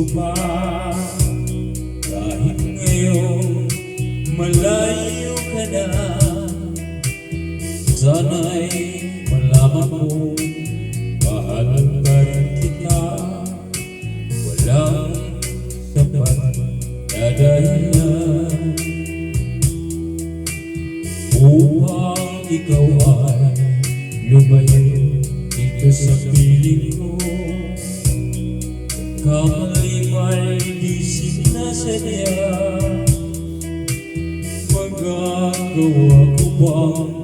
ko pa. Kahit ngayon malayo ka na, sana'y malaman mo mahal pa rin kita. Walang sapat na dahilan upang ikaw ay lumayo dito sa piling ko. Kamali may di sinasadya, magagawa ko bang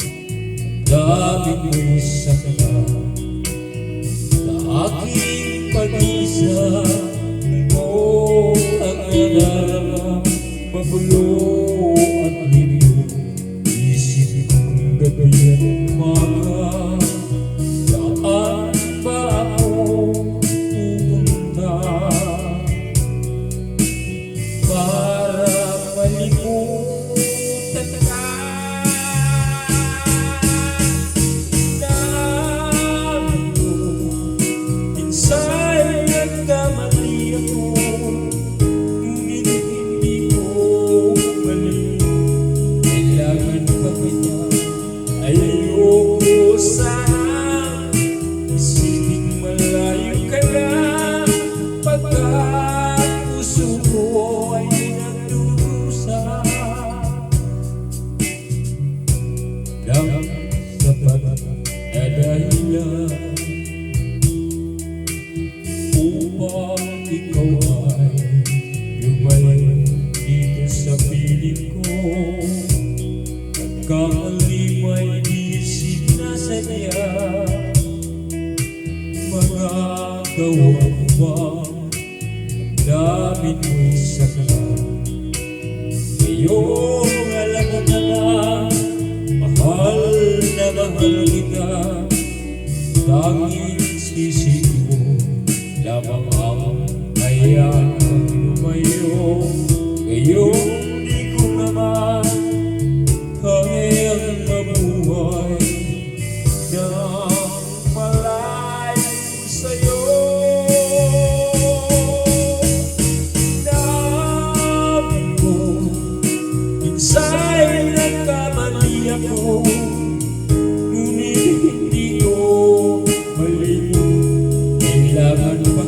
daming mo'y sakla sa aking pag-isa mo ang nadarama, magulo at lino. Isip kong gabi at umaga, saan ba ako pupunta para malimutan ka? Dami ko, minsan nagkamali ako, ngunit hindi ko mali. Kailangan pa kanya, ayoko sana isipin malayo ka na, pagkat puso ko ay nagdurusa. Lang sapat na dahilan upang ikaw ay lumayo dito sa piling ko. Nagkamali may di sinasadya, magagawa ko bang damdamin mo'y sakla? Ngayong alam mo na lang, mahal na mahal kita. Tanging sisi ko lamang ang hayaan kang lumayo. Ngayong di ko naman kayang mabuhay nang malayo sa'yo. Dami ko, minsan nagkamali ako, ngunit hindi ko mali. Kailangan pa